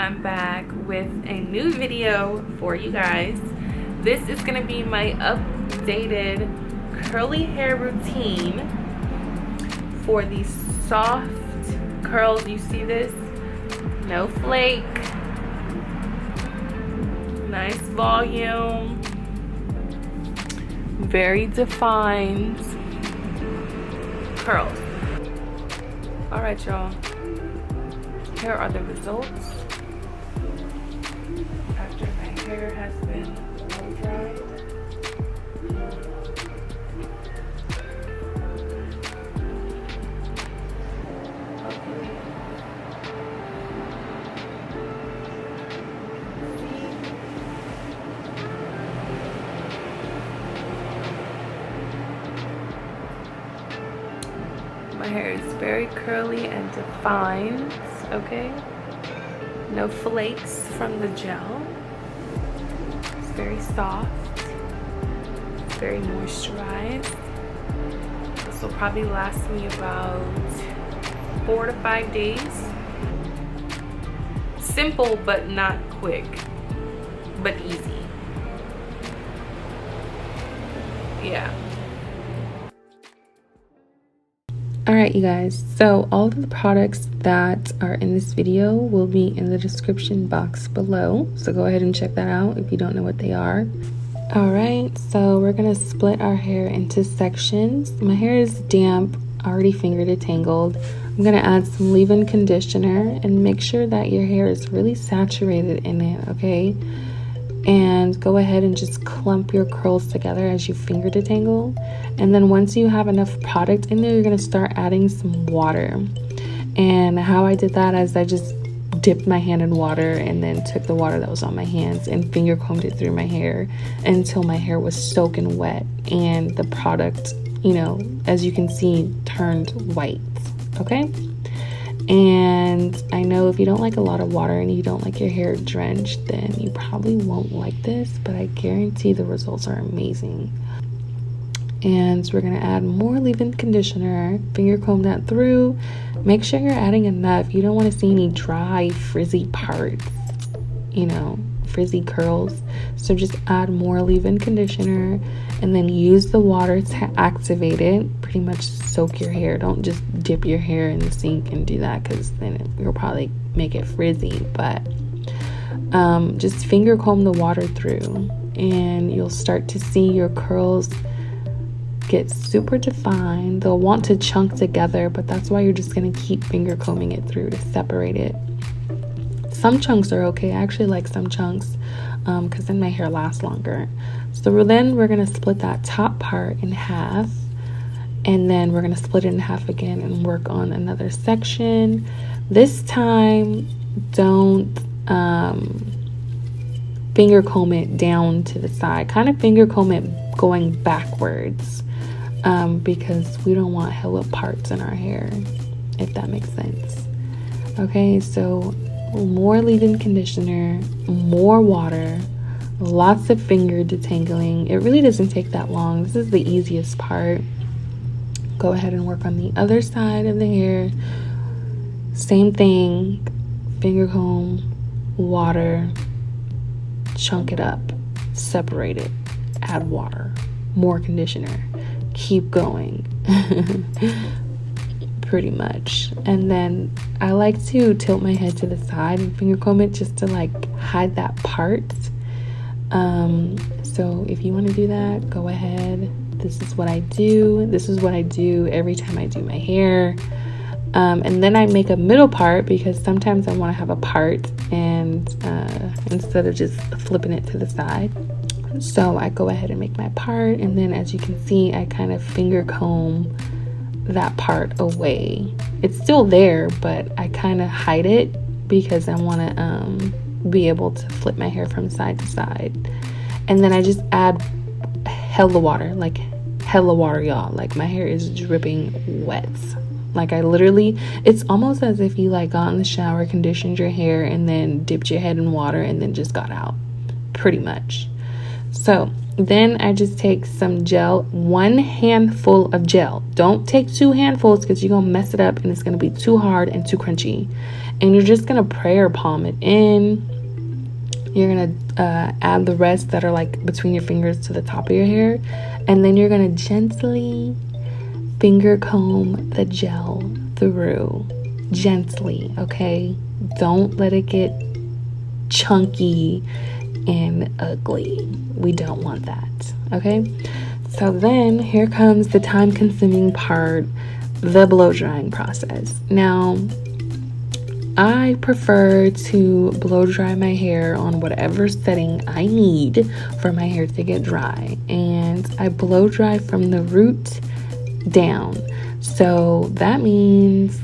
I'm back with a new video for you guys. This is going to be my updated curly hair routine for these soft curls. You see this? No flake. Nice volume. Very defined curls. Alright, y'all. Here are the results after my hair has been blow dried. My hair is very curly and defined, okay? No flakes from the gel. It's very soft. It's very moisturized. This will probably last me about 4 to 5 days. Simple but not quick, but easy. Yeah. Alright, you guys, so all of the products that are in this video will be in the description box below, so go ahead and check that out if you don't know what they are. Alright, so we're gonna split our hair into sections. My hair is damp, already finger detangled. I'm gonna add some leave-in conditioner and make sure that your hair is really saturated in it, okay? And go ahead and just clump your curls together as you finger detangle. And then once you have enough product in there, you're gonna start adding some water. And how I did that is I just dipped my hand in water and then took the water that was on my hands and finger combed it through my hair until my hair was soaking wet and the product, you know, as you can see, turned white, okay? And I know if you don't like a lot of water and you don't like your hair drenched, then you probably won't like this, but I guarantee the results are amazing. And we're gonna add more leave-in conditioner, finger comb that through. Make sure you're adding enough. You don't want to see any dry, frizzy parts, you know, frizzy curls. So just add more leave-in conditioner and then use the water to activate it. Pretty much soak your hair. Don't just dip your hair in the sink and do that, because then you'll probably make it frizzy. But just finger comb the water through and you'll start to see your curls get super defined. They'll want to chunk together, but that's why you're just going to keep finger combing it through to separate it. Some chunks are okay. I actually like some chunks because then my hair lasts longer. So then we're going to split that top part in half, and then we're going to split it in half again and work on another section. This time, don't finger comb it down to the side. Kind of finger comb it going backwards because we don't want hella parts in our hair, if that makes sense. Okay, so more leave-in conditioner, more water, lots of finger detangling. It really doesn't take that long. This is the easiest part. Go ahead and work on the other side of the hair. Same thing, finger comb, water, chunk it up, separate it, add water, more conditioner, keep going. Pretty much. And then I like to tilt my head to the side and finger comb it just to like hide that part. So if you want to do that, go ahead. This is what I do. This is what I do every time I do my hair. And then I make a middle part because sometimes I want to have a part, and instead of just flipping it to the side. So I go ahead and make my part, and then as you can see, I kind of finger comb that part away. It's still there, but I kind of hide it because I want to be able to flip my hair from side to side. And then I just add hella water, like hella water, y'all. Like my hair is dripping wet. Like I literally, it's almost as if you like got in the shower, conditioned your hair, and then dipped your head in water and then just got out, pretty much. So Then I just take some gel, 1 handful of gel. Don't take 2 handfuls because you're gonna mess it up and it's gonna be too hard and too crunchy. And you're just gonna prayer palm it in. You're gonna add the rest that are like between your fingers to the top of your hair, and then you're gonna gently finger comb the gel through, gently, okay? Don't let it get chunky and ugly. We don't want that, okay? So then here comes the time-consuming part, the blow drying process. Now, I prefer to blow dry my hair on whatever setting I need for my hair to get dry, and I blow dry from the root down. So that means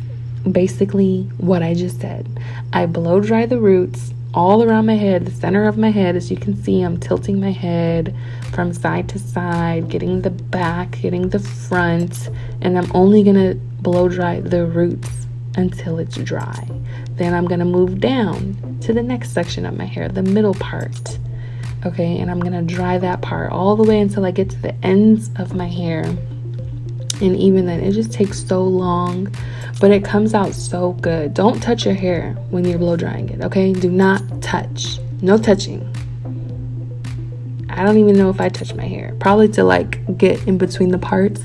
basically what I just said. I blow dry the roots all around my head, the center of my head. As you can see, I'm tilting my head from side to side, getting the back, getting the front, and I'm only gonna blow dry the roots until it's dry. Then I'm gonna move down to the next section of my hair, the middle part, okay? And I'm gonna dry that part all the way until I get to the ends of my hair. And even then, it just takes so long, but it comes out so good. Don't touch your hair when you're blow drying it, okay? Do not touch. No touching. I don't even know if I touch my hair. Probably to like get in between the parts,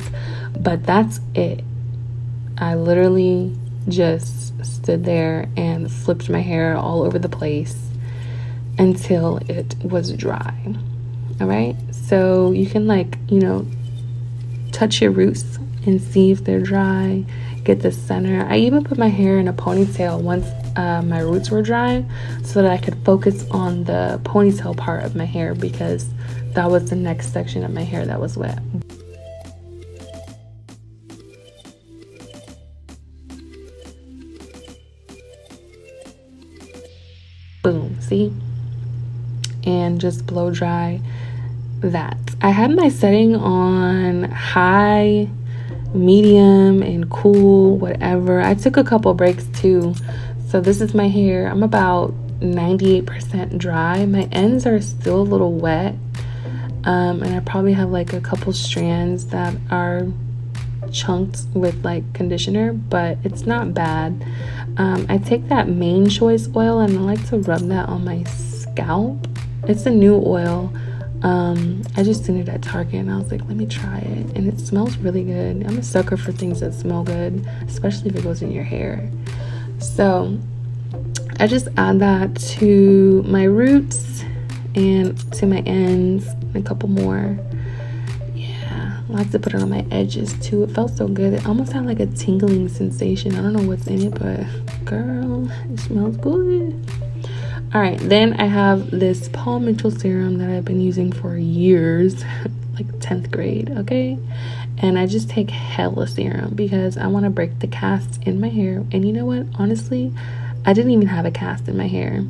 but that's it. I literally just stood there and flipped my hair all over the place until it was dry. All right, so you can, like, you know, touch your roots and see if they're dry. Get the center. I even put my hair in a ponytail once my roots were dry, so that I could focus on the ponytail part of my hair, because that was the next section of my hair that was wet. Boom, see? And just blow dry that. I had my setting on high, medium, and cool, whatever. I took a couple breaks too. So this is my hair. I'm about 98% dry. My ends are still a little wet. And I probably have like a couple strands that are chunked with like conditioner, but it's not bad. I take that main choice oil and I like to rub that on my scalp. It's a new oil. I just seen it at Target and I was like, let me try it, and it smells really good. I'm a sucker for things that smell good, especially if it goes in your hair. So I just add that to my roots and to my ends, and a couple more. Yeah, I like to put it on my edges too. It felt so good. It almost had like a tingling sensation. I don't know what's in it, but girl, it smells good. All right, then I have this Paul Mitchell serum that I've been using for years, like 10th grade, okay? And I just take hella serum because I want to break the cast in my hair. And you know what? Honestly, I didn't even have a cast in my hair.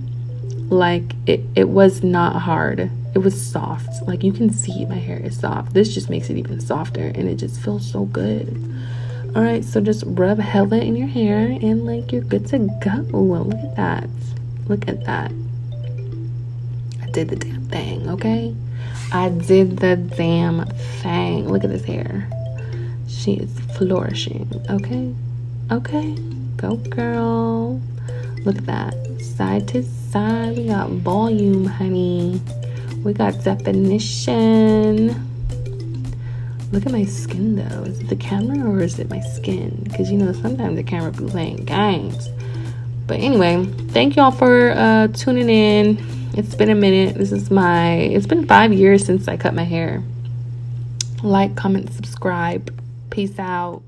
Like, it was not hard. It was soft. Like, you can see my hair is soft. This just makes it even softer, and it just feels so good. All right, so just rub hella in your hair, and like, you're good to go. Look at that. Look at that. I did the damn thing, okay? I did the damn thing. Look at this hair. She is flourishing, okay? Okay, go girl. Look at that. Side to side, we got volume, honey. We got definition. Look at my skin, though. Is it the camera or is it my skin? Because, you know, sometimes the camera be playing games. But anyway, thank y'all for tuning in. It's been a minute. It's been 5 years since I cut my hair. Like, comment, subscribe. Peace out.